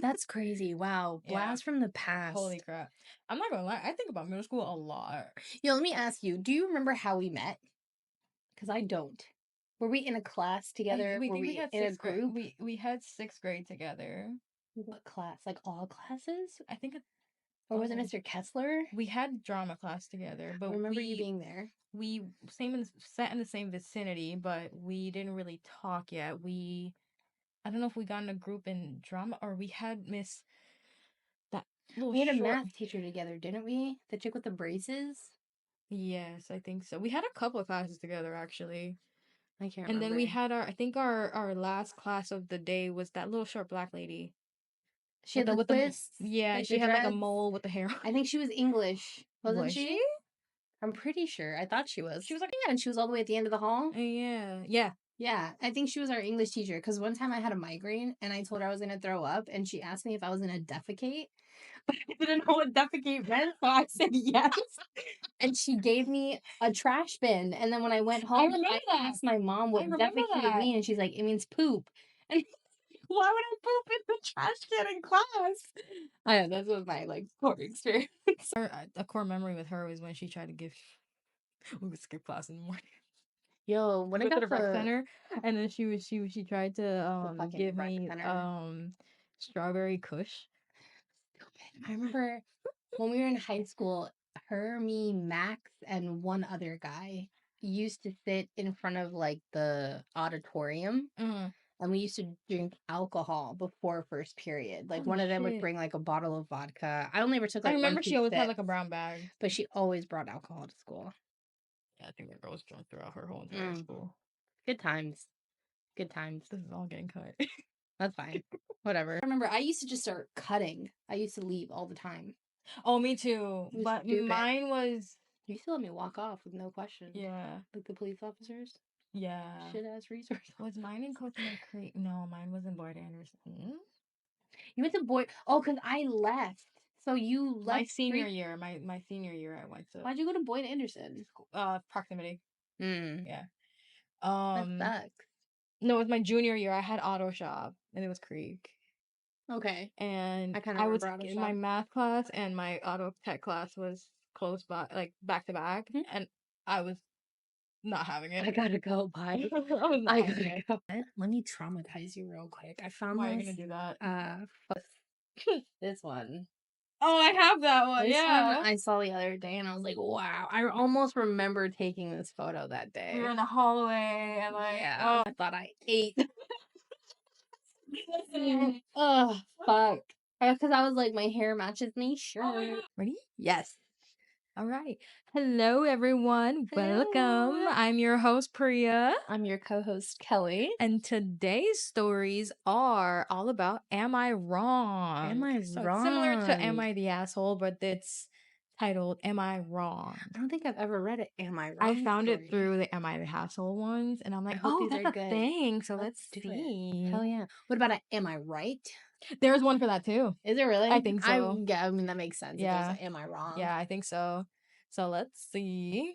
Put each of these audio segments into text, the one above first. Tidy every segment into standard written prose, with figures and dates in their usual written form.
That's crazy. Wow. Yeah. Blast from the past. Holy crap. I'm not gonna lie, I think about middle school a lot. Yo, let me ask you, do you remember how we met? Because I don't. Were we in a class together? Were we in a group? We had 6th grade together. What class? Like all classes? I think Or was it Mr. Kessler? we had drama class together, I but remember you being there. we sat in the same vicinity, but we didn't really talk yet. I don't know if we got in a group in drama or we had Miss that little We had a short. math teacher together, didn't we? The chick with the braces? Yes, I think so. We had a couple of classes together actually. I can't And remember. then we had I think our last class of the day was that little short black lady. She had the twists. Yeah, like she the had like a dreads. mole with the hair. I think she was English. Wasn't Was she? I'm pretty sure. I thought she was. She was like, yeah, and she was all the way at the end of the hall. yeah, yeah. Yeah, I think she was our English teacher because one time I had a migraine and I told her I was going to throw up and she asked me if I was going to defecate, but I didn't know what defecate meant, so I said yes. And she gave me a trash bin. And then when I went home, I asked my mom what defecate mean, and she's like, it means poop. And why would I poop in the trash can in class? I know, that was my core experience. A core memory with her was when she tried to give we would skip class in the morning. Yo, when I Go to got the rec center, and then she tried to fucking give rec me center. strawberry kush. I remember when we were in high school, her, me, Max, and one other guy used to sit in front of the auditorium, Mm. and we used to drink alcohol before first period. Like Oh, one of them would shit. bring like a bottle of vodka. I only ever took I like one remember two she always had sips, like a brown bag. but she always brought alcohol to school. Yeah, I think that girl was drunk throughout her whole entire school. Good times. Good times. This is all getting cut. That's fine. Whatever. I remember I used to just start cutting. I used to leave all the time. Oh, me too. It was But stupid. mine was You used to let me walk off with no questions. yeah. Like the police officers. Yeah. Shit ass resource. Was mine in Coconut Creek? No, mine was in Boyd Anderson. You went to Boyd. Oh, because I left. So you left My senior year. My senior year, I went to. Why'd you go to Boyd Anderson? Proximity. Yeah. That sucks. No, it was my junior year. I had auto shop, and it was Creek. Okay. And I was in my math class, and my auto tech class was close by, like back to back, and I was not having it. I gotta go. Bye. I gotta go. Let me traumatize you real quick. I found Why are you gonna do that? This one. Oh, I have that one. This Yeah. one I saw the other day, and I was like, wow. I almost remember taking this photo that day. We were in the hallway, and I thought I ate. Oh, fuck. Because I was like, my hair matches me. Sure. Ready? Yes. All right. Hello, everyone. Hello. Welcome. I'm your host, Priya. I'm your co-host, Kelly. And today's stories are all about Am I Wrong? Am I wrong? It's similar to Am I the Asshole, but it's titled Am I Wrong? I don't think I've ever read it. Am I Wrong? I found it through the Am I the Asshole ones, and I'm like, oh, that's a thing. So let's see. Hell yeah. What about a Am I Right? There's one for that too. Is it really? I think so. I mean, that makes sense. Yeah. Am I Wrong? Yeah, I think so. So let's see.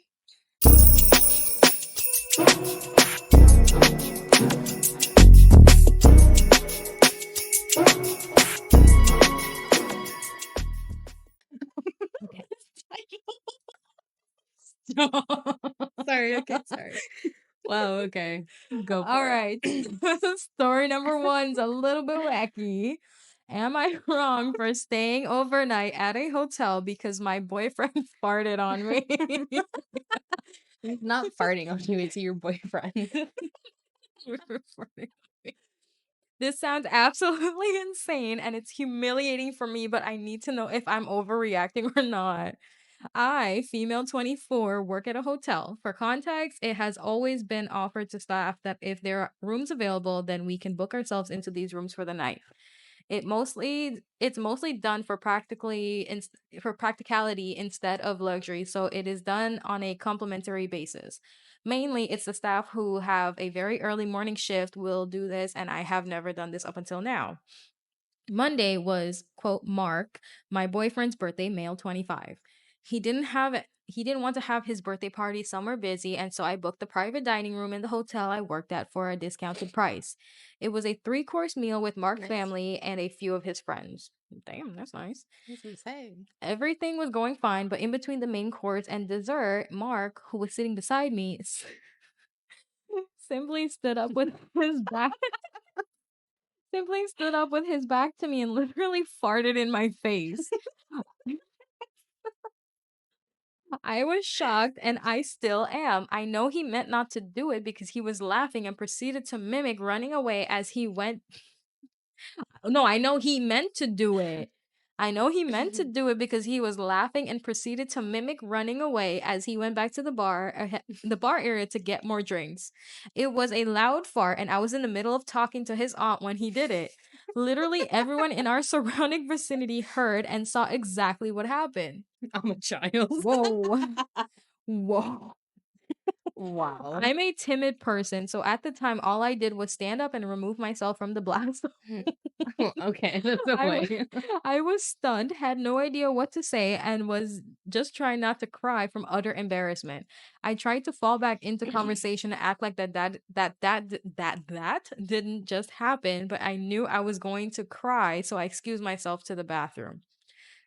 Okay. Sorry. Okay. Sorry. Wow. Okay. Go for All it. right. Story number one's a little bit wacky. Am I wrong for staying overnight at a hotel because my boyfriend farted on me? Not farting on you, it's your boyfriend. This sounds absolutely insane and it's humiliating for me, but I need to know if I'm overreacting or not. I, female 24, work at a hotel. For context, it has always been offered to staff that if there are rooms available, then we can book ourselves into these rooms for the night. It's mostly done for practicality instead of luxury, so it is done on a complimentary basis. Mainly, it's the staff who have a very early morning shift will do this, and I have never done this up until now. Monday was, quote, Mark, my boyfriend's birthday, male 25. He didn't have he didn't want to have his birthday party somewhere busy, and so I booked the private dining room in the hotel I worked at for a discounted price. It was a 3-course meal with Mark's Nice. family and a few of his friends. Damn, that's nice. That's insane. Everything was going fine, but in between the main course and dessert, Mark, who was sitting beside me, simply stood up with his back simply stood up with his back to me and literally farted in my face. I was shocked, and I still am. I know he meant not to do it because he was laughing and proceeded to mimic running away as he went. No, I know he meant to do it. I know he meant to do it because he was laughing and proceeded to mimic running away as he went back to the bar area to get more drinks. It was a loud fart, and I was in the middle of talking to his aunt when he did it. Literally everyone in our surrounding vicinity heard and saw exactly what happened. I'm a child. Whoa. Whoa. Wow. I'm a timid person, so at the time, all I did was stand up and remove myself from the blast. Okay, that's a I, way. w- I was stunned, had no idea what to say, and was just trying not to cry from utter embarrassment. I tried to fall back into conversation and act like that didn't just happen, but I knew I was going to cry, so I excused myself to the bathroom.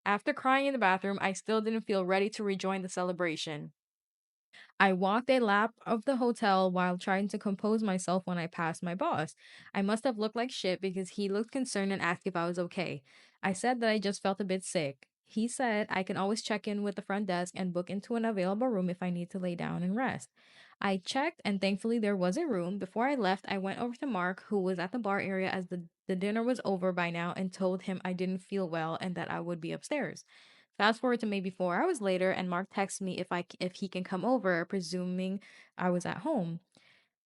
After crying in the bathroom, I still didn't feel ready to rejoin the celebration. I walked a lap of the hotel while trying to compose myself when I passed my boss. I must have looked like shit because he looked concerned and asked if I was okay. I said that I just felt a bit sick. He said I can always check in with the front desk and book into an available room if I need to lay down and rest. I checked and thankfully there was a room. Before I left, I went over to Mark, who was at the bar area as the dinner was over by now, and told him I didn't feel well and that I would be upstairs. Fast forward to maybe 4 hours later, and Mark texts me if he can come over, presuming I was at home.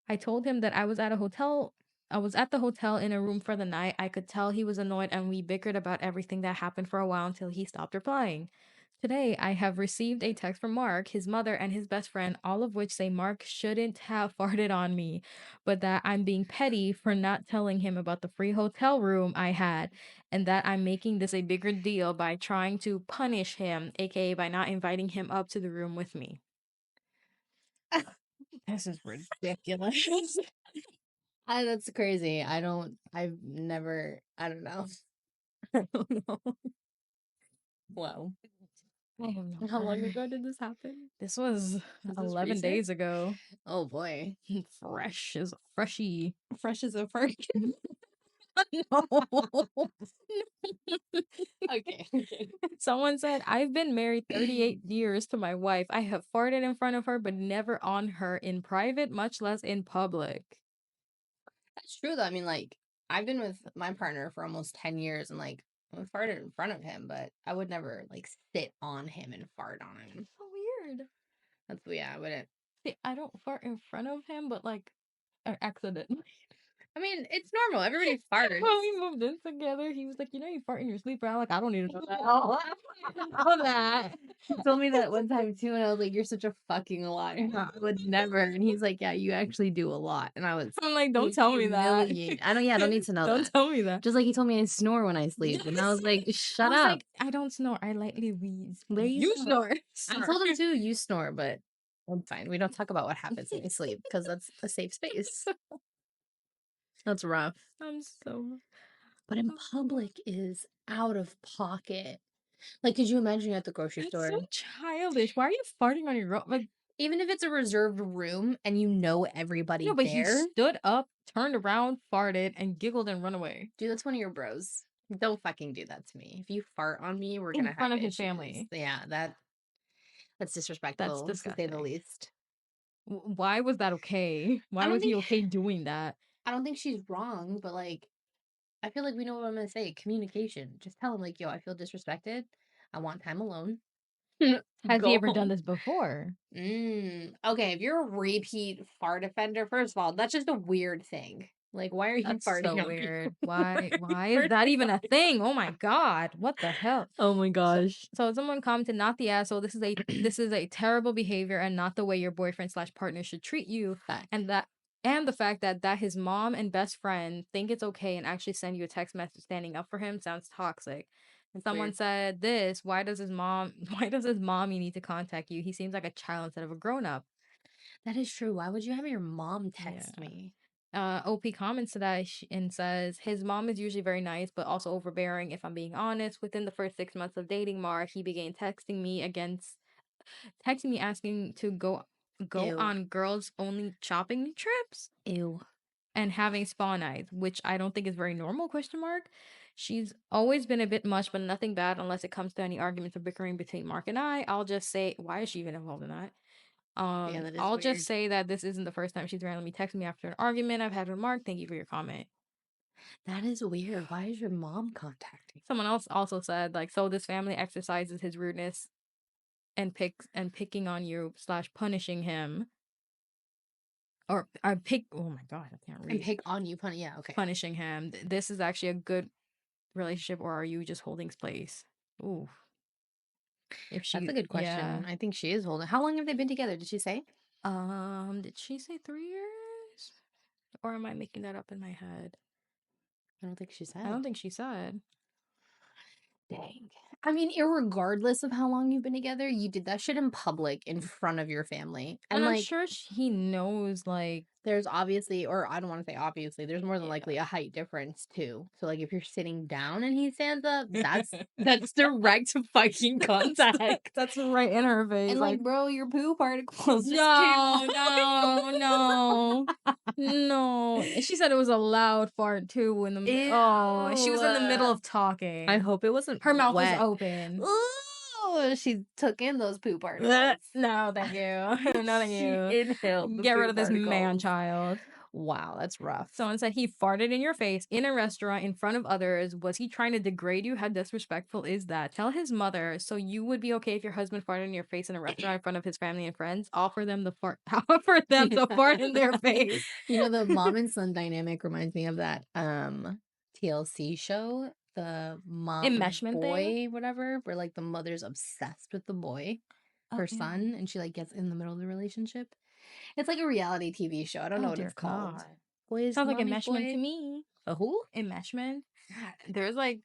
I told him that I was at the hotel in a room for the night. I could tell he was annoyed, and we bickered about everything that happened for a while until he stopped replying. Today, I have received a text from Mark, his mother, and his best friend, all of which say Mark shouldn't have farted on me, but that I'm being petty for not telling him about the free hotel room I had, and that I'm making this a bigger deal by trying to punish him, aka by not inviting him up to the room with me. This is ridiculous. That's crazy. I've never, I don't know. I don't know. Wow. I have no How long clue. ago did this happen? This was Is this 11 recent? days ago. Oh boy. Fresh is freshy. Fresh as a fart. No. Okay. Okay. Someone said, I've been married 38 years to my wife. I have farted in front of her, but never on her in private, much less in public. That's true though. I mean, like, I've been with my partner for almost 10 years and like I farted in front of him, but I would never like sit on him and fart on him. So weird. That's yeah, I wouldn't. See, I don't fart in front of him, but like an accident. I mean, it's normal. Everybody farts. When we moved in together, he was like, you know, you fart in your sleep. And I'm like, I don't need to know that. Oh, I don't know that. He told me that one time too, and I was like, "You're such a fucking liar. I would never." And he's like, "Yeah, you actually do a lot." And I was I'm like, don't tell me that. humiliated. I don't. Yeah, I don't need to know Don't that. tell me that. Just like he told me I snore when I sleep, and I was like, "Shut I was up." like, I don't snore. I lightly wheeze. There You snore. I told him too. You snore, but I'm fine. We don't talk about what happens when you sleep because that's a safe space. That's rough. I'm so. But in public is out of pocket. Like, could you imagine you're at the grocery That's store? so childish. Why are you farting on your own? Like, Even if it's a reserved room and you know everybody no, but he there, stood up, turned around, farted, and giggled and run away dude, that's one of your bros. Don't fucking do that to me. If you fart on me, we're in gonna front have of his issues. family. Yeah, that's That's disrespectful to say the disgusting. least. Why was that okay? Why don't was he think okay doing that? I don't think she's wrong, but like I feel like we know what I'm gonna say. Communication. Just tell him like, yo, I feel disrespected. I want time alone. Has he Go ever done home. this before? Okay, if you're a repeat fart offender, first of all, that's just a weird thing. Like, why are you That's farting so on people? weird. Why is First that of even a all. thing? Oh my god. What the hell? Oh my So, gosh. so someone commented, not the asshole. This is a terrible behavior and not the way your boyfriend slash partner should treat you. Fact. And the fact that his mom and best friend think it's okay and actually send you a text message standing up for him sounds toxic. That's Someone weird. said this, why does his mommy need to contact you? He seems like a child instead of a grown-up. That is true. Why would you have your mom Yeah. text me? OP comments to that and says his mom is usually very nice, but also overbearing. If I'm being honest, within the first 6 months of dating Mar, he began texting me asking to go Ew. on girls only shopping trips Ew. and having spa nights, which I don't think is very normal, question mark. She's always been a bit much, but nothing bad unless it comes to any arguments or bickering between Mark and I. I'll just say, why is she even involved in that? Yeah, that is I'll just weird. say that this isn't the first time she's randomly texted me after an argument I've had with Mark. Thank you for your comment. That is weird. Why is your mom contacting? Someone else also said, like, so this family exercises his rudeness picking on you slash punishing him. Or I pick oh my god, I can't And read. pick on you, pun. Yeah, okay. Punishing him. This is actually a good relationship, or are you just holding space? Ooh. If That's she a good yeah. question. I think she is holding. How long have they been together? Did she say? Did she say 3 years? Or am I making that up in my head? I don't think she I don't said. think she said. Dang. I mean, irregardless of how long you've been together, you did that shit in public in front of your family. And And I'm like, sure he knows, like, there's obviously, or I don't want to say obviously, there's more than yeah. likely a height difference too. So like if you're sitting down and he stands up, that's direct fucking contact. That's right in her face. And like, bro, your poo particles just came no, off. no, no. And she said it was a loud fart too in the oh, she was in the middle Ew. of talking. I hope it wasn't Her mouth was wet. open. Ooh, she took in those poo particles. No, thank you. No, thank She you. inhaled the Get rid poo of this man particles. child. Wow, that's rough. Someone said he farted in your face in a restaurant in front of others. Was he trying to degrade you? How disrespectful is that? Tell his mother. So you would be okay if your husband farted in your face in a restaurant in front of his family and friends? Offer them the fart. Offer them to fart in their face. You know, the mom and son dynamic reminds me of that TLC show, the mom Enmeshment thing. boy, whatever, where like the mother's obsessed with the boy, Oh, her ew. son, and she like gets in the middle of the relationship. It's like a reality TV show. I don't know Oh what it's dear called. God. Boys, Sounds like mommy's enmeshment to boy. me. A who? Enmeshment. There's like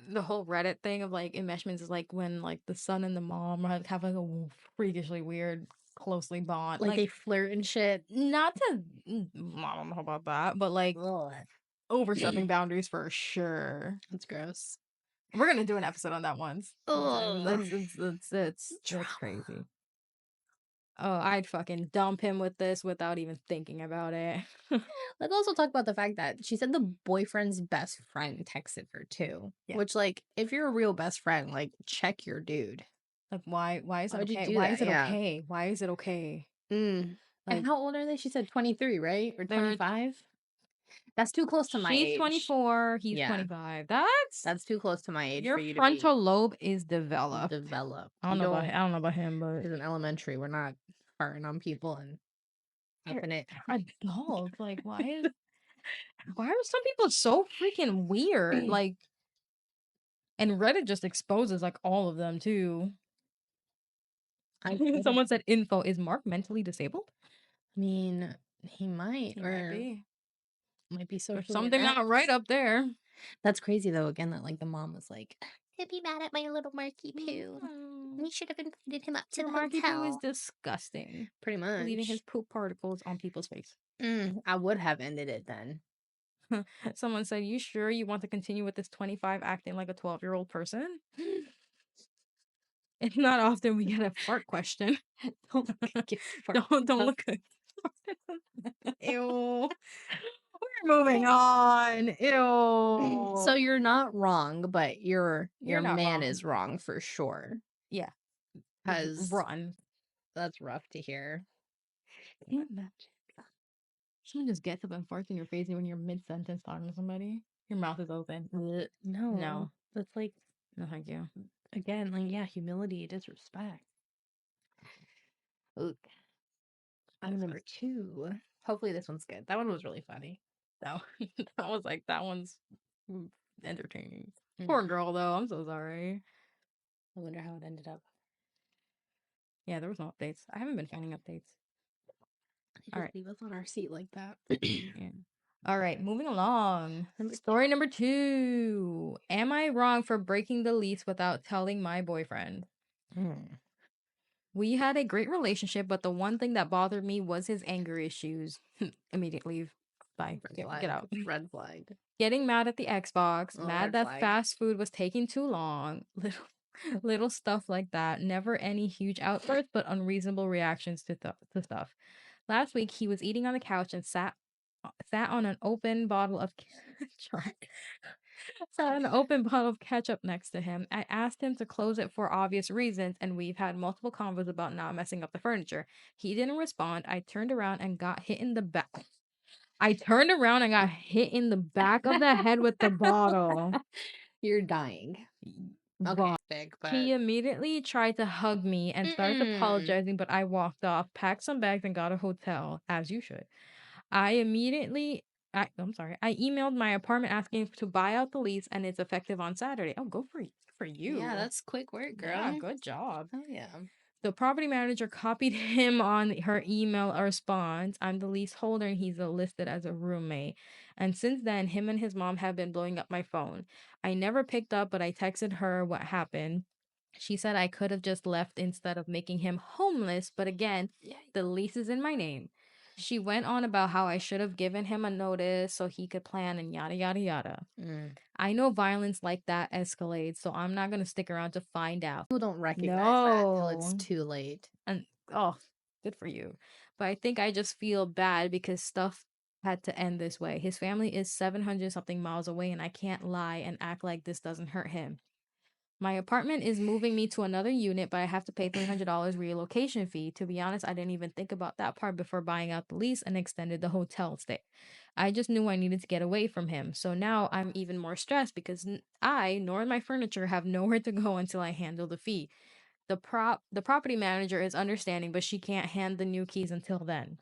the whole Reddit thing of like enmeshments is like when like the son and the mom have like a freakishly weird closely bond. Like they flirt and shit. Not to I don't know about that, but like Ugh. overstepping boundaries for sure. That's gross. We're gonna do an episode on that once. Ugh. That's crazy. Oh, I'd fucking dump him with this without even thinking about it. Let's also talk about the fact that she said the boyfriend's best friend texted her too. Yeah. Which, like, if you're a real best friend, like, check your dude. Like why is Why it would you okay? do Why that? is it Yeah. okay? Why is it okay? And Like how old are they? She said 23, right? Or they're 25? That's too close to my she's age. 24, he's Yeah. 25. That's too close to my age Your for you to be frontal lobe is developed. developed. I don't know about him, but He's in elementary. We're not farting on people and upping it. adults. Like why are some people so freaking weird? Like, and Reddit just exposes like all of them too. Someone said info, is Mark mentally disabled? I mean, he might, He or might be There's socially something inept. not right up there. That's crazy though. Again, that like the mom was like, "He'd be mad at my little Marky Poo. We should have invited him up to Your the Marky Poo is hotel." disgusting. Pretty much. Leaving his poop particles on people's face. I would have ended it then. Someone said, you sure you want to continue with this 25 acting like a 12-year-old person? It's not often we get a fart question. Don't Don't look at Ew. We're moving on. Ew. So you're not wrong, but your You're not man wrong. is wrong for sure. Yeah. Because Run. that's rough to hear. Can't imagine. Someone just gets up and farts in your face when you're mid-sentence talking to somebody. Your mouth is open. No. No. That's like, No, thank you. again, like, yeah, humility, disrespect. Oop. Item number 2. Hopefully this one's good. That one was really funny. That was like, that one's entertaining. Poor girl, though. I'm so sorry. I wonder how it ended up. Yeah, there was no updates. I haven't been finding updates. All right. Leave us on our seat like that. Yeah. All right, moving along. Number Story number 2. Am I wrong for breaking the lease without telling my boyfriend? two. We had a great relationship, but the one thing that bothered me was his anger issues. Immediate leave. Bye. Get out. Red flag. Getting mad at the Xbox, Oh, mad red that flag. fast food was taking too long, little stuff like that. Never any huge outbursts, but unreasonable reactions to stuff. Last week, he was eating on the couch and sat on an open bottle of sat on an open bottle of ketchup next to him. I asked him to close it for obvious reasons, and we've had multiple convos about not messing up the furniture. He didn't respond. I turned around and got hit in the back. I turned around and got hit in the back of the head with the bottle. You're dying. Okay, But big, but he immediately tried to hug me and started apologizing, but I walked off, packed some bags, and got a hotel, as you should. I'm sorry. I emailed my apartment asking to buy out the lease, and it's effective on Saturday. Oh, go for you. yeah, that's quick work, girl. Yeah, good job. Oh yeah. The property manager copied him on her email response. I'm the leaseholder and he's listed as a roommate. And since then, him and his mom have been blowing up my phone. I never picked up, but I texted her what happened. She said I could have just left instead of making him homeless, but again, Yeah. the lease is in my name. She went on about how I should have given him a notice so he could plan and yada yada yada. I know violence like that escalates, so I'm not gonna stick around to find out. People don't recognize that until it's No. too late. And oh, good for you. But I think I just feel bad because stuff had to end this way. His family is 700 something miles away, and I can't lie and act like this doesn't hurt him. My apartment is moving me to another unit, but I have to pay $300 relocation fee. To be honest, I didn't even think about that part before buying out the lease and extended the hotel stay. I just knew I needed to get away from him. So now I'm even more stressed because I nor my furniture have nowhere to go until I handle the fee. The property manager is understanding, but she can't hand the new keys until then.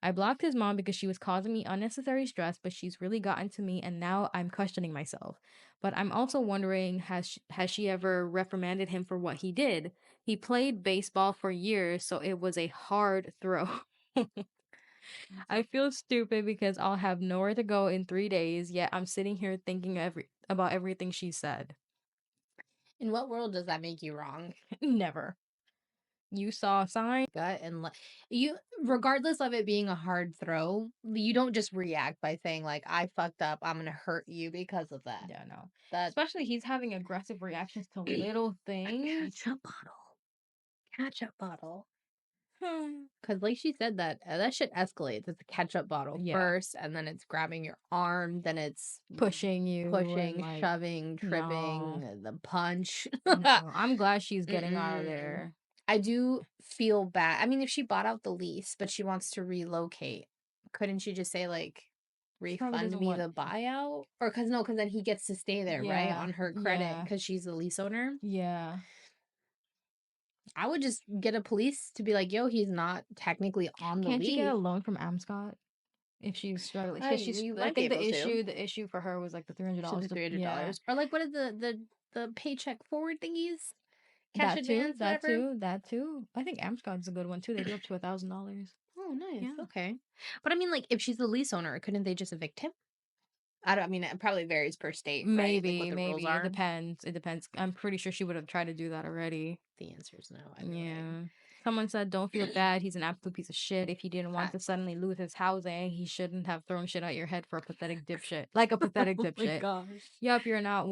I blocked his mom because she was causing me unnecessary stress, but she's really gotten to me and now I'm questioning myself. But I'm also wondering, has she ever reprimanded him for what he did? He played baseball for years, so it was a hard throw. I feel stupid because I'll have nowhere to go in 3 days, yet I'm sitting here thinking about everything she said. In what world does that make you wrong? Never. You saw a sign? Gut and you, regardless of it being a hard throw, you don't just react by saying like, "I fucked up. I'm gonna hurt you because of that." Yeah, no. That Especially he's having aggressive reactions to little things. ketchup bottle, ketchup bottle. Hmm. Because like she said, that shit escalates. It's a ketchup bottle Yeah. first, and then it's grabbing your arm, then it's Pushing you and, pushing, like, shoving, tripping, no. the punch. No. I'm glad she's getting out of Mm-mm. there. I do feel bad. I mean, if she bought out the lease, but she wants to relocate, couldn't she just say like, She probably refund doesn't me want. the buyout? Or because then he gets to stay there, right? Yeah. On her credit Yeah. because she's the lease owner. Yeah. I would just get a police to be like, yo, he's not technically on the Can't you get a lease. loan from Amscot if she's struggling? I, Because she's. you I might be think able to. the issue for her was like the Should $300. be $300. Yeah. Or like what is the paycheck forward thingies? Cash That too. advance, That whatever. too. That too. I think Amscot's a good one too. They do up to $1,000. Oh, nice. Yeah. Okay. But I mean, like, if she's the lease owner, couldn't they just evict him? I mean, it probably varies per state, right? Like what the rules Maybe. are. It depends. It depends. I'm pretty sure she would have tried to do that already. The answer is no. Either way. Yeah. Someone said, don't feel bad. He's an absolute piece of shit. If he didn't want to Facts. suddenly lose his housing, he shouldn't have thrown shit at your head for a pathetic dipshit. Like a pathetic Oh my dipshit. gosh. Yup, you're not.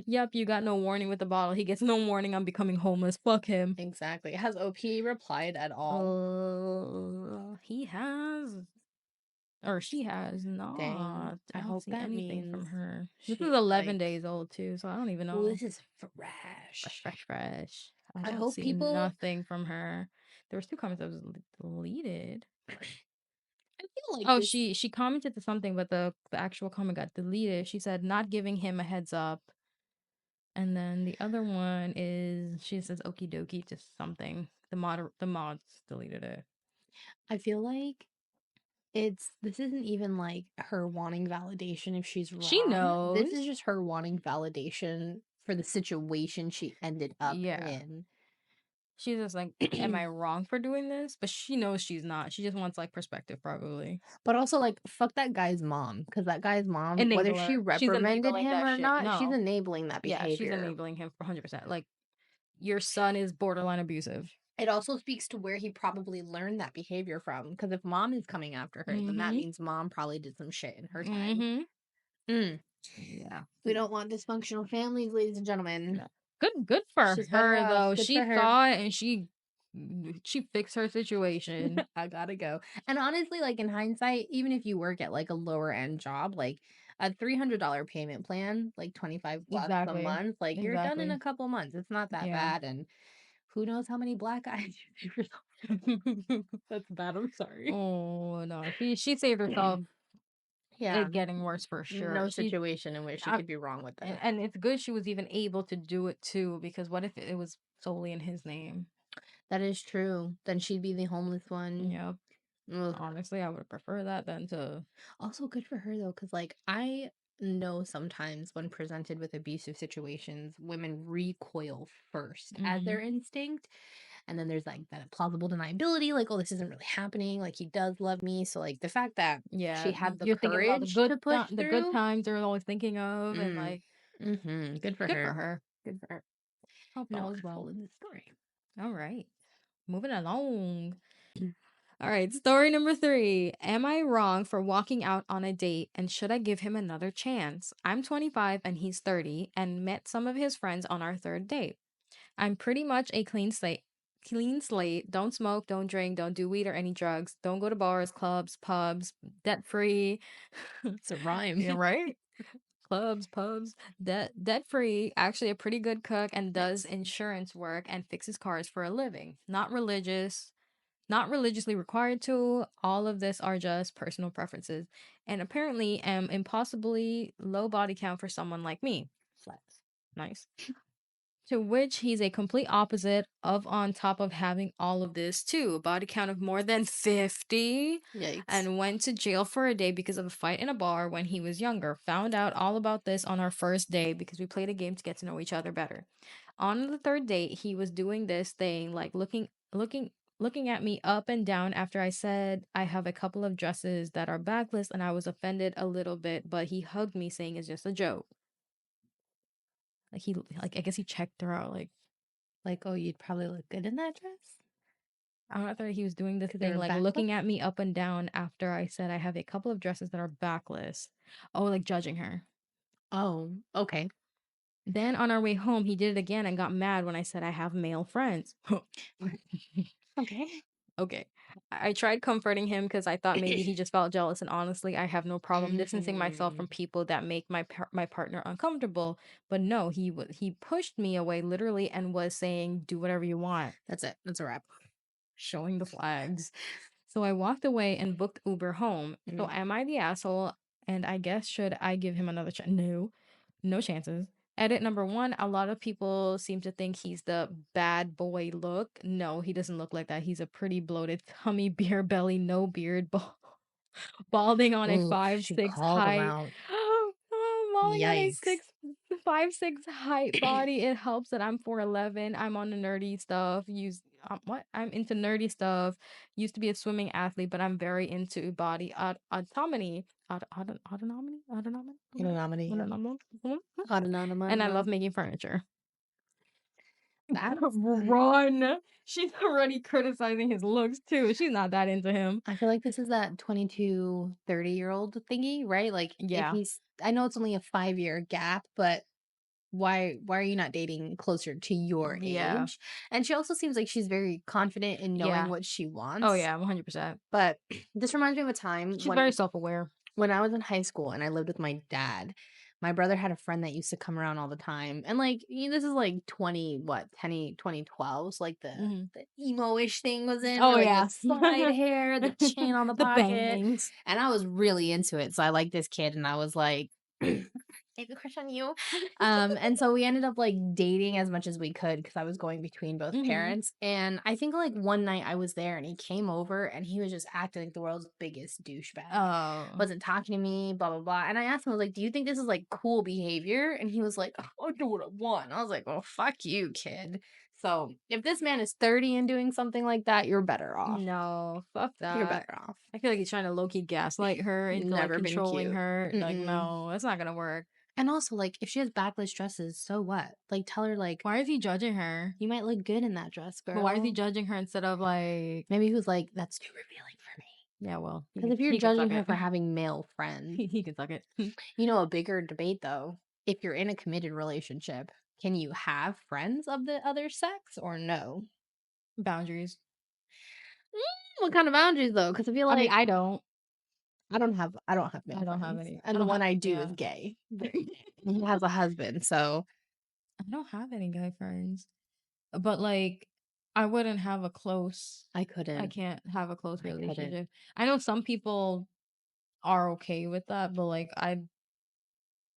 Yup, you got no warning with the bottle. He gets no warning on becoming homeless. Fuck him. Exactly. Has OP replied at all? He has. Or she has not. Dang. I I don't hope see that anything means from her. This she's is 11 like, days old too, so I don't even know. well, this is fresh. Fresh. I I don't hope see people. nothing from her. There was 2 comments that was deleted. I feel like Oh, this. she commented to something, but the actual comment got deleted. She said not giving him a heads up. And then the other one is she says okie dokie to something. The mods deleted it. I feel like this isn't even like her wanting validation if she's wrong. She knows. This is just her wanting validation for the situation she ended up Yeah. in. She's just like, am I wrong for doing this? But she knows she's not. She just wants like perspective, probably. But also, like, fuck that guy's mom, because that guy's mom, whether she Enabler. She's reprimanded enabling him that or shit. not, she's No. enabling that Yeah, she's behavior. enabling him for 100%. Like, your son is borderline abusive. It also speaks to where he probably learned that behavior from, because if mom is coming after her, then that Mm-hmm. means mom probably did some shit in her time. Mm-hmm. Mm. Yeah. We don't want dysfunctional families, ladies and gentlemen. No. Good for She's better her off. though. Good She for her. saw it and she fixed her situation. I gotta go. And honestly, like in hindsight, even if you work at like a lower end job, like a $300 payment plan, like 25 bucks a Exactly. month, like you're done in Exactly. a couple months. It's not that Yeah. bad. And who knows how many black eyes you do for That's bad. I'm sorry. Oh no. She saved herself Yeah. it getting worse for sure. No She situation in which she could be wrong with that. and it's good she was even able to do it too, because what if it was solely in his name? That is true. Then she'd be the homeless one. Yep. Ugh. Honestly, I would prefer that than to Also good for her though, because like I know sometimes when presented with abusive situations, women recoil first as their instinct. And then there's like that plausible deniability, like, oh, this isn't really happening. Like he does love me. So like the fact that yeah, she had the you're thinking about courage to push the good through. times they're always thinking of, and Mm, like good for good for her. her. Good for her. Hope No all is asshole well. in this story. All right. Moving along. All right, story number 3. Am I wrong for walking out on a date, and should I give him another chance? I'm 25 and he's 30 and met some of his friends on our third date. I'm pretty much a clean slate. Clean slate. Don't smoke, don't drink, don't do weed or any drugs. Don't go to bars, clubs, pubs, debt free. It's a rhyme. Yeah, right? Clubs, pubs, debt free, actually a pretty good cook and does insurance work and fixes cars for a living. Not religious, not religiously required to. All of this are just personal preferences. And apparently am impossibly low body count for someone like me. Flex. Nice. To which he's a complete opposite of, on top of having all of this too. A body count of more than 50. Yikes. And went to jail for a day because of a fight in a bar when he was younger. Found out all about this on our first day because we played a game to get to know each other better. On the third date, he was doing this thing like looking at me up and down after I said I have a couple of dresses that are backless, and I was offended a little bit, but he hugged me saying it's just a joke. Like I guess he checked her out Like, oh, you'd probably look good in that dress. I don't know, he was doing this 'Cause they thing were like backless? looking at me up and down after I said I have a couple of dresses that are backless. Oh, like judging her. Oh, okay. Then on our way home, he did it again and got mad when I said I have male friends. Okay. Okay. I tried comforting him because I thought maybe he just felt jealous, and honestly, I have no problem distancing myself from people that make my partner uncomfortable. But no, he pushed me away literally and was saying, "Do whatever you want," That's it. That's a wrap. showing the flags. So I walked away and booked Uber home. So am I the asshole? And I guess should I give him another chance? No, no chances. Edit number 1, a lot of people seem to think he's the bad boy look. No, he doesn't look like that. He's a pretty bloated tummy, beer belly, no beard, balding on a Oh, she 5'6" called him height. out. Balding on a Yikes. 5'6" height body. It helps that I'm 4'11". I'm on the nerdy stuff. I'm into nerdy stuff. Used to be a swimming athlete, but I'm very into body autonomy. Autonomy? Autonomy? Anonymity. Autonomy? And I love Anonymous. making furniture. That's Run. She's already criticizing his looks too. She's not that into him. I feel like this is that 22, 30-year-old thingy, right? Like if Yeah. I know it's only a 5-year gap, but why are you not dating closer to your Yeah. age? And she also seems like she's very confident in knowing Yeah. what she wants. Oh yeah, 100%. But this reminds me of a time She's very self-aware. when I was in high school and I lived with my dad. My brother had a friend that used to come around all the time. And like this is like 2012. So like the emo-ish thing was in. Oh where, like, yeah. the slide hair, the chain on the The pocket. bangs. And I was really into it. So I liked this kid and I was like, I have a crush on you. And so we ended up like dating as much as we could because I was going between both parents. And I think like one night I was there and he came over and he was just acting like the world's biggest douchebag. Oh. Wasn't talking to me, blah blah blah. And I asked him, I was like, "Do you think this is like cool behavior?" And he was like, "I'll do what I want." And I was like, "Well, fuck you, kid." So if this man is 30 and doing something like that, you're better off. No, fuck You're that. better off. I feel like he's trying to low-key gaslight her into like Never been controlling cute. her. Like, Mm-mm. no, that's not gonna work. And also, like, if she has backless dresses, so what? Like, tell her, like, Why is he judging her? you might look good in that dress, girl. But why is he judging her instead of like? Maybe he was like, that's too revealing for me. Yeah, well, Because if you're he can suck judging her it. for having male friends, He can suck it. you know, a bigger debate though, if you're in a committed relationship, can you have friends of the other sex or no? Boundaries. What kind of boundaries though? Because I feel I mean, like I don't. I don't have male I don't have friends, any. and I the don't one have. I do is Yeah. gay. He has a husband, so I don't have any guy friends. But like, I wouldn't have a close. I I couldn't. can't have a close I couldn't. relationship. I know some people are okay with that, but like, I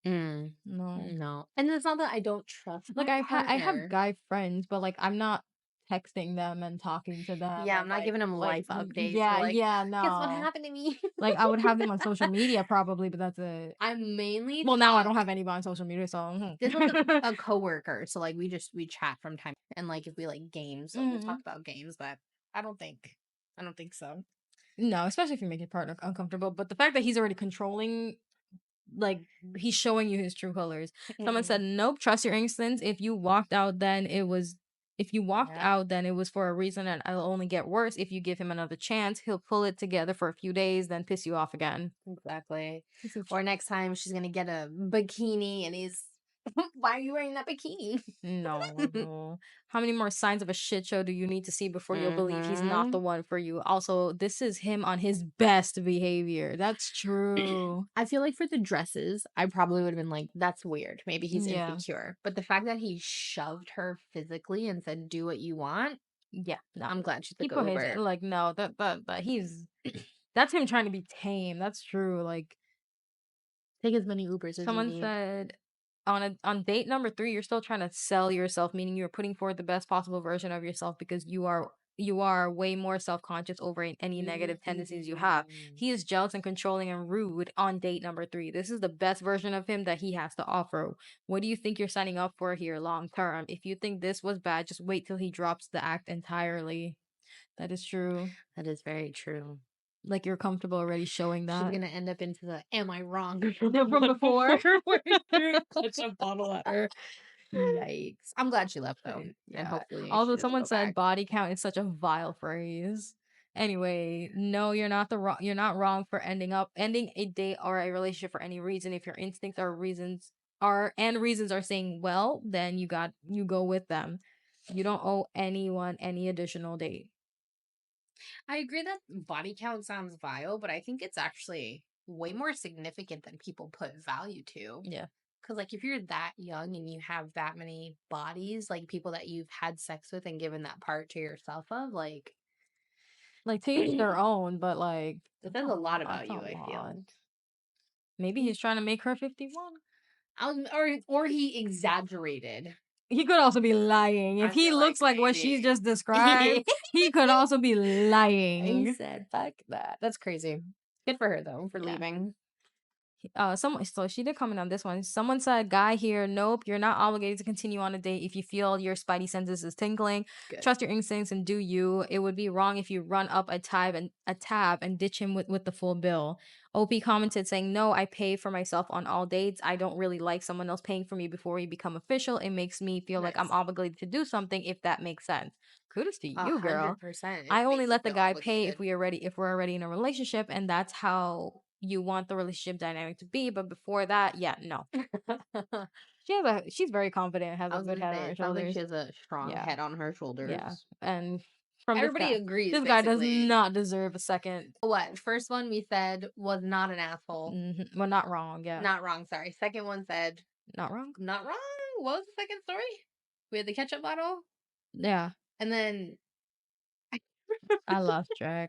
no. No, and it's not that I don't trust Like my I have partner. guy friends, but like I'm not texting them and talking to them Yeah, I'm and not giving him life updates. Or yeah, like, yeah, guess what no. happened to me? Like I would have them on social media probably, but that's it. I mainly Well, now I talk. don't have anybody on social media, so This was a coworker, so like we chat from time and like if we like games, so we'll talk about games. But I don't think so. no, especially if you make your partner uncomfortable. But the fact that he's already controlling, like he's showing you his true colors. Someone said, "Nope, trust your instincts. If you walked out, then it was." If you walked Yeah. out, then it was for a reason, and it'll only get worse if you give him another chance. He'll pull it together for a few days, then piss you off again. Exactly. This is Or next time she's gonna get a bikini and he's why are you wearing that bikini? no. How many more signs of a shit show do you need to see before you'll believe he's not the Mhm. one for you? Also, this is him on his best behavior. That's true. I feel like for the dresses, I probably would have been like, that's weird. Maybe he's Yeah. insecure. But the fact that he shoved her physically and said, do what you want, Yeah. No. I'm glad she He took put his Uber. like no, that he's that's him trying to be tame. That's true. Like Take as many Ubers as you someone need. said on date number 3, you're still trying to sell yourself, meaning you're putting forth the best possible version of yourself because you are way more self-conscious over any negative tendencies you have. He is jealous and controlling and rude on date number 3. This is the best version of him that he has to offer. What do you think you're signing up for here long term? If you think this was bad, just wait till he drops the act entirely. That is true. That is very true. Like you're comfortable already showing She's that. gonna end up into the am I wrong From before. where he threw such a bottle at her. Yikes. I'm glad she left though. And Yeah. hopefully she Also, doesn't someone go said back. body count is such a vile phrase. Anyway, no, you're not wrong for ending a date or a relationship for any reason. If your instincts are reasons are saying well, then you go with them. You don't owe anyone any additional date. I agree that body count sounds vile, but I think it's actually way more significant than people put value to. Yeah. Because, like, if you're that young and you have that many bodies, like people that you've had sex with and given that part to yourself of, like, Like to each their own, but like it says a lot about that's a you, I lot. feel. Maybe he's trying to make her 51. Or he exaggerated. He could also be lying. If I he feel like looks like what she maybe. just described, he could also be He lying. said, fuck that. That's crazy. Good for her, though, for Yeah. leaving. Someone so she did comment on this one. Someone said, "Guy here, nope, you're not obligated to continue on a date if you feel your spidey senses is tingling. Good. Trust your instincts and do you. It would be wrong if you run up a tab and ditch him with the full bill." OP commented saying, "No, I pay for myself on all dates. I don't really like someone else paying for me before we become official. It makes me feel like I'm Nice. obligated to do something if that makes sense." Kudos to you, girl. 100%. I It only makes you let the feel guy pay obligated. if we're already in a relationship, and that's how you want the relationship dynamic to be. But before that, yeah, no. She's very confident, has I a was good gonna head on say, her it sounds like shoulders. she has a strong Yeah, head on her yeah. shoulders. And from Everybody agrees, this guy does basically. not deserve a second. What? First one we said was not an asshole. Well, not wrong. Yeah, Not wrong, sorry. Second one said, not wrong. not wrong. What was the second story? We had the ketchup bottle. Yeah, And then, I lost track.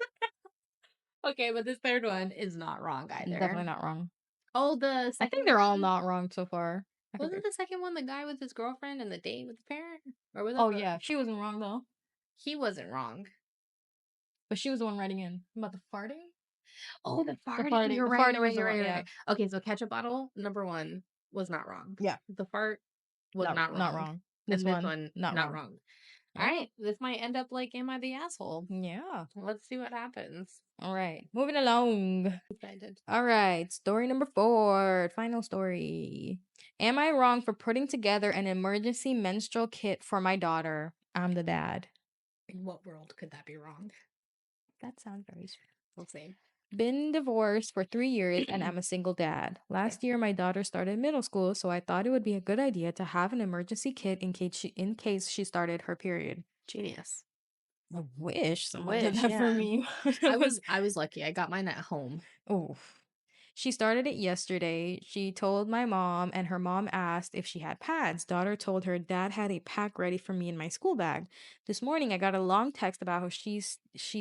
okay, but this third one is not wrong either. Definitely not wrong. Oh, the I second think they're all one. not wrong so far. Wasn't the second one the guy with his girlfriend and the date with the parent? Or was that Oh yeah, she wasn't wrong though. He wasn't wrong. But she was the one writing in about the farting. Oh, the The farting. farting. You're The right. farting You're was right. the You're right. one. You're Yeah, right. Okay, so ketchup bottle number one was not wrong. yeah. The fart was not wrong. Not wrong. And This this one, one, not not wrong. wrong. All right, this might end up like, am I the asshole? Yeah. Let's see what happens. All right. Moving along. Excited. All right. Story number 4. Final story. Am I wrong for putting together an emergency menstrual kit for my daughter? I'm the dad. In what world could that be wrong? That sounds very sweet. We'll see. Been divorced for 3 years and I'm a single dad. Last year my daughter started middle school, so I thought it would be a good idea to have an emergency kit in case she started her period. Genius. I wish someone did Wish, that for yeah. me. I was lucky. I got mine at home. Oh. She started it yesterday. She told my mom, and her mom asked if she had pads. Daughter told her dad had a pack ready for me in my school bag. This morning, I got a long text about how she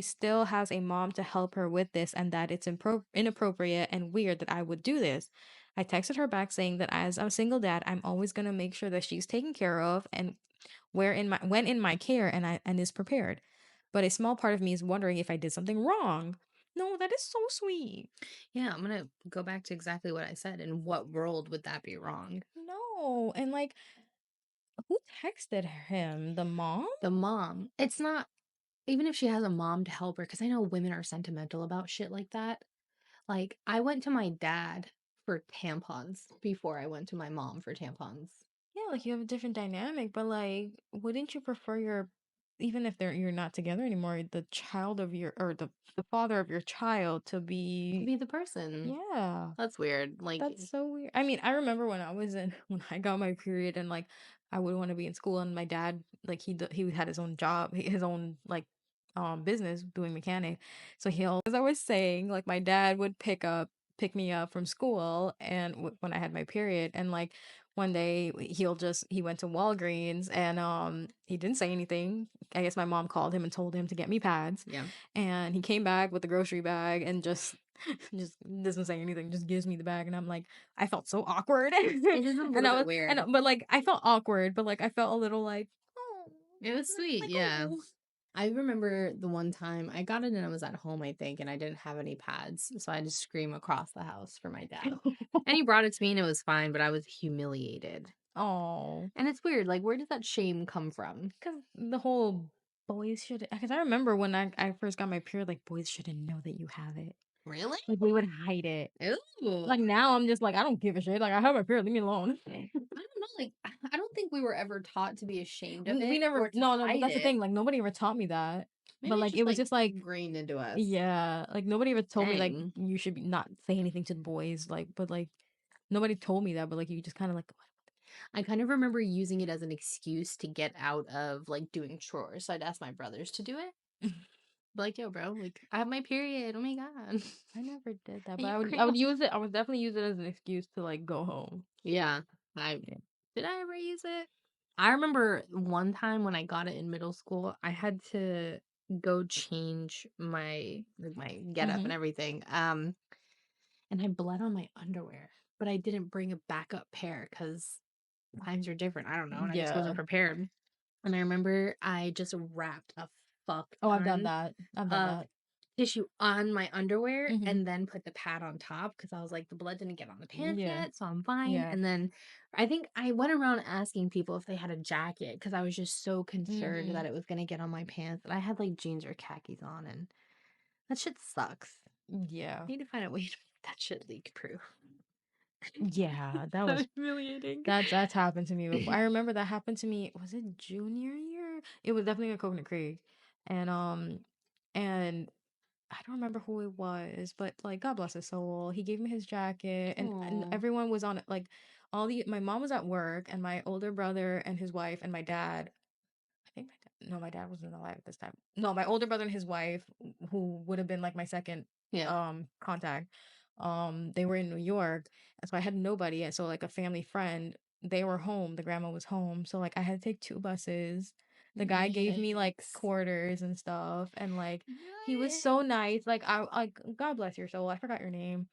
still has a mom to help her with this, and that it's inappropriate and weird that I would do this. I texted her back saying that as a single dad, I'm always gonna make sure that she's taken care of and when in my care and is prepared. But a small part of me is wondering if I did something wrong. No, that is so sweet. Yeah, I'm gonna go back to exactly what I said. In what world would that be wrong? No, and like, who texted him? The mom? The mom. It's not even if she has a mom to help her, because I know women are sentimental about shit like that. Like, I went to my dad for tampons before I went to my mom for tampons. Yeah, like you have a different dynamic, but like, wouldn't you prefer your, even if you're not together anymore, the child of your or the father of your child to To be? be the person. Yeah, That's weird. Like, that's so weird. I mean, I remember when I was in when I got my period and like I would want to be in school and my dad like he had his own job, his own like business doing mechanic. So he'll as I was saying, like my dad would pick me up from school and when I had my period and like one day he went to Walgreens and he didn't say anything. I guess my mom called him and told him to get me pads. yeah. And he came back with the grocery bag and just doesn't say anything, just gives me the bag and I'm like I felt so awkward. It is a And little I bit was weird. but like I felt awkward, but like I felt a little like oh It was sweet, like yeah. oh. I remember the one time I got it and I was at home, I think, and I didn't have any pads. So I had to scream across the house for my dad. And he brought it to me and it was fine, but I was humiliated. Oh, And it's weird. Like, where does that shame come from? because the whole boys should. Because I remember when I first got my period, like boys shouldn't know that you have it. Really? Like we would hide it. Ooh. Like now, I'm just like I don't give a shit. Like I have my period, leave me alone. I don't know. Like, I don't think we were ever taught to be ashamed of We it never or to no, but hide that's the it. thing. Like nobody ever taught me that. Maybe But it's like it just was like just like ingrained into us. yeah, like nobody ever told me like Dang. you should not say anything to the boys. Like but like nobody told me that. But like you just kind of like I kind of remember using it as an excuse to get out of like doing chores. So I'd ask my brothers to do it. Be like, yo, bro, like I have my period. Oh my god. I never did that. Are But you I would real? use it. I would definitely use it as an excuse to like go home. Yeah. I Yeah. did I ever use it? I remember one time when I got it in middle school, I had to go change my get up and Mm-hmm. everything. And I bled on my underwear, but I didn't bring a backup pair because times are different. I don't know, and I just Yeah. wasn't prepared. And I remember I just wrapped a fuck Oh, I've done ton that. I've done of that. tissue on my underwear Mm-hmm. and then put the pad on top because I was like, the blood didn't get on the pants Yeah. yet, so I'm fine. Yeah. And then I think I went around asking people if they had a jacket because I was just so concerned Mm-hmm. that it was gonna get on my pants. And I had like jeans or khakis on, and that shit sucks. Yeah. I need to find a way to make that shit leak proof. Yeah. That So was humiliating. that's happened to me before. I remember that happened to me. Was it junior year? It was definitely a Coconut Creek, and and I don't remember who it was, but like God bless his soul. He gave me his jacket, and Aw. everyone was on it. Like my mom was at work, and my older brother and his wife, and my dad. I think my dad wasn't alive at this time. No, my older brother and his wife, who would have been like my second Yeah. contact, they were in New York, and so I had nobody, and so like a family friend, they were home. The grandma was home, so like I had to take 2 buses. The guy gave me like Yikes. quarters and stuff, and like he was Yikes. so nice. Like I like God bless your soul. I forgot your name.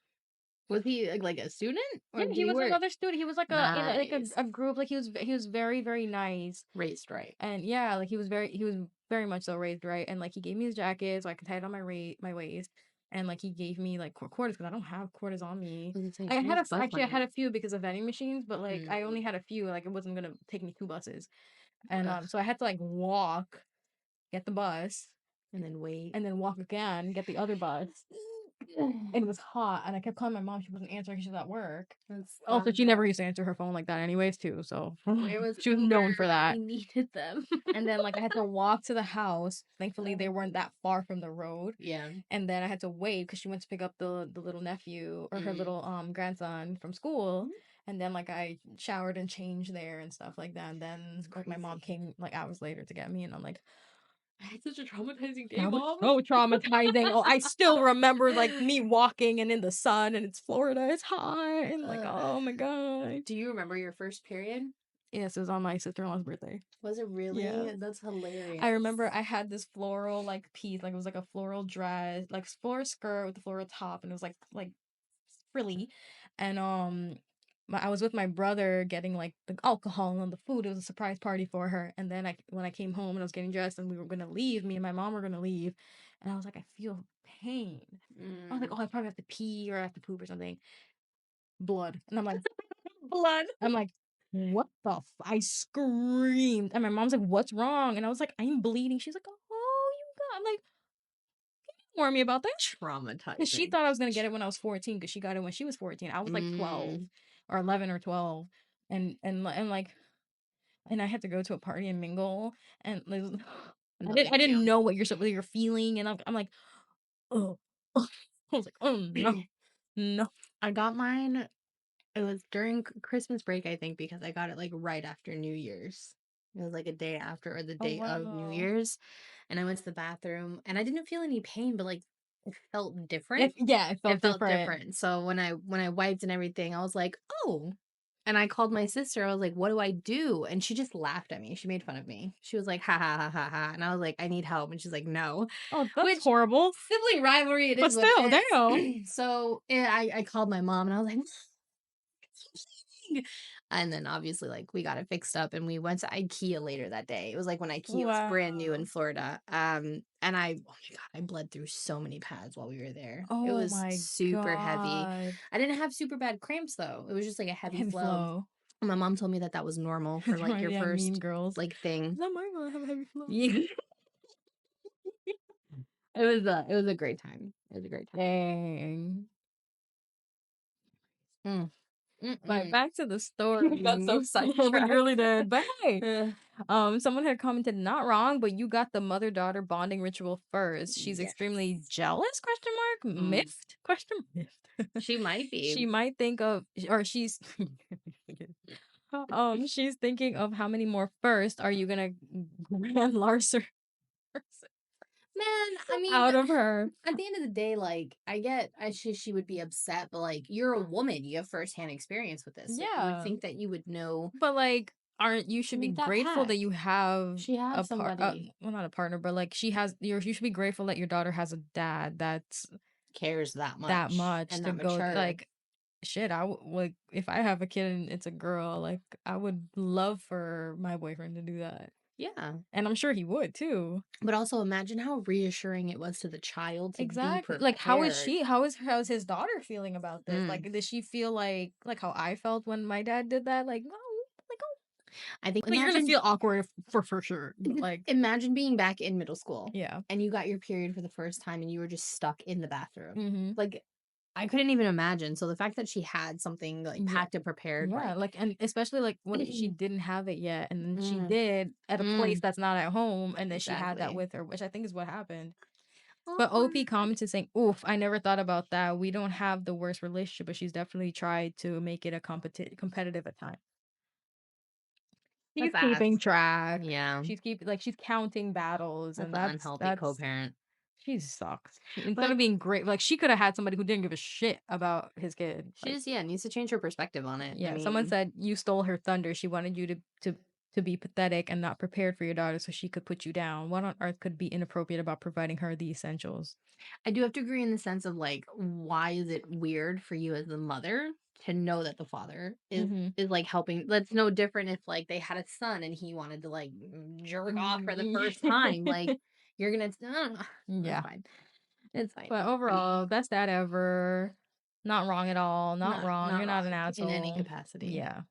Was he like a student or Yeah, did he he was work? another student. He was like a in like Nice. a group. Like he was very very nice. Raised right. And yeah, like he was very much so raised right. And like he gave me his jacket so I could tie it on my my waist. and like he gave me like quarters because I don't have quarters on me. I was gonna say, I she had has bus actually I had money. a few because of vending machines, but like I only Mm. had a few. Like it wasn't gonna take me 2 buses, and Ugh. so I had to like walk, get the bus, And then wait. and then walk again, get the other bus. And it was hot, and I kept calling my mom. She wasn't answering. She was at work. That's Also, she never used to answer her phone like that, anyways, too. So where was she was known for Uber? that. We needed them. And then like I had to walk to the house. Thankfully, they weren't that far from the road. Yeah. And then I had to wait because she went to pick up the little nephew or her little grandson from school. Mhm. And then like I showered and changed there and stuff like that. And then like my mom Crazy. came like hours later to get me, and I'm like, I had such a traumatizing day, that was Mom. so traumatizing. Oh, I still remember like me walking and in the sun, and it's Florida, it's hot, and like, Ugh. oh my god. Do you remember your first period? Yes, it was on my sister-in-law's birthday. Was it really? Yeah. That's hilarious. I remember I had this floral like piece, like it was like a floral dress, like floral skirt with the floral top, and it was like frilly. And I was with my brother getting like the alcohol and the food. It was a surprise party for her. And then when I came home and I was getting dressed and we were gonna leave, me and my mom were gonna leave, and I was like, I feel pain. I was like, Mm. oh, I probably have to pee or I have to poop or something. Blood. And I'm like, Blood. I'm like, what the I screamed. And my mom's like, what's wrong? And I was like, I'm bleeding. She's like, oh, you got. I'm like, warn me about that. Because she Traumatizing. thought I was going to get it when I was 14 because she got it when she was 14. I was like 12 Mm. or 11 or 12. And like, and I had to go to a party and mingle. And like, No, I thank didn't you. know what you're feeling. And I'm like, oh, I was like, oh no, no. I got mine. It was during Christmas break, I think, because I got it like right after New Year's. It was like a day after or the Oh, day of New wow. Year's. And I went to the bathroom and I didn't feel any pain, but like it felt different. Yeah, it It felt felt different. different. So when I wiped and everything, I was like, "Oh." And I called my sister. I was like, "What do I do?" And she just laughed at me. She made fun of me. She was like, "Ha ha ha ha ha." And I was like, "I need help." And she's like, "No." Oh, that's Which horrible. sibling rivalry, it But is what still, it damn. is. So I called my mom and I was like, bleeding. And then obviously like we got it fixed up and we went to IKEA later that day. It was like when IKEA was brand new in Wow. Florida. And oh my god, I bled through so many pads while we were there. It Oh was my super heavy. god. I didn't have super bad cramps though. It was just like a heavy Heavy flow. flow. And my mom told me that that was normal for like Right, your yeah, Mean first Girls. like thing. Is that my gonna have a heavy flow? Yeah. It was a great time. It was a great time. Dang. Mm. But Mm-mm. back to the story. We got so We sidetracked. really did. But hey, Uh, someone had commented, not wrong, but you got the mother-daughter bonding ritual first. She's yes. extremely jealous, question mark? Mm. Miffed? Question miffed. She might She be. might think of, or she's she's thinking of how many more first are you gonna grand Larson Man, I mean, out of her? at the end of the day, like, she would be upset, but like, you're a woman, you have firsthand experience with this. Like, you would Yeah. think that you would know. But like, aren't you should be Make that grateful that pact. you have She a has somebody well, not a partner, but like she has you should be grateful that your daughter has a dad that's cares that that much much and to that go mature. like shit. Like if I have a kid and it's a girl, like I would love for my boyfriend to do that, Yeah. and I'm sure he would too. But also imagine how reassuring it was to the child to be Exactly. Like, how is prepared. she? How is his daughter feeling about this? Mm. Like, does she feel like how I felt when my dad did that? Like, no, like, oh, I think like you're gonna imagine feel awkward for sure. But like, imagine being back in middle school yeah. and you got your period for the first time and you were just stuck in the bathroom. Mm-hmm. Like I couldn't even imagine. So the fact that she had something like Yeah. packed and prepared, Yeah, like like, and especially like when she didn't have it yet, and then she mm, did at a place mm, that's not at home, and then she had that exactly. with her, which I think is what happened. But OP Awkward. commented saying, "Oof, I never thought about that. We don't have the worst relationship, but she's definitely tried to make it a competitive at times." She's That's keeping ass. track. Yeah. She's counting battles, That's and an unhealthy that's co-parent. she sucks. Instead But of being great, like she could have had somebody who didn't give a shit about his kid. she Like, just needs to change her perspective on it. I yeah, someone mean, said you stole her thunder. She wanted you to be pathetic and not prepared for your daughter, so she could put you down. What on earth could be inappropriate about providing her the essentials? I do have to agree in the sense of like, why is it weird for you as the mother to know that the father Mm-hmm. is like helping? That's no different if like they had a son and he wanted to like jerk off for the first time. Like you're gonna, I don't know. That's Yeah. fine. It's fine. But overall, best dad ever. Not wrong at all. Not wrong. Not You're not an wrong in any asshole. capacity. Yeah.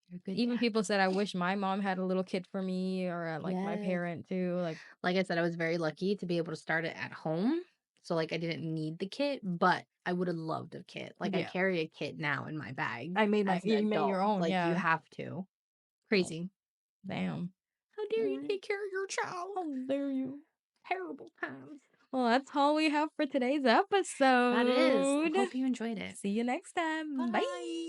You're a good Even dad. people said, I wish my mom had a little kid for me or like my Yes. parent too. Like, Like I said, I was very lucky to be able to start it at home. So like I didn't need the kit, but I would have loved a kit. Like I yeah. carry a kit now in my bag I made as an you made adult. your own. Like you Yeah. have to. Crazy. Damn. How dare you Mm. take care of your child? How dare you? Terrible times. Well, that's all we have for today's That is. I episode. hope you enjoyed it. See you next time. Bye. Bye.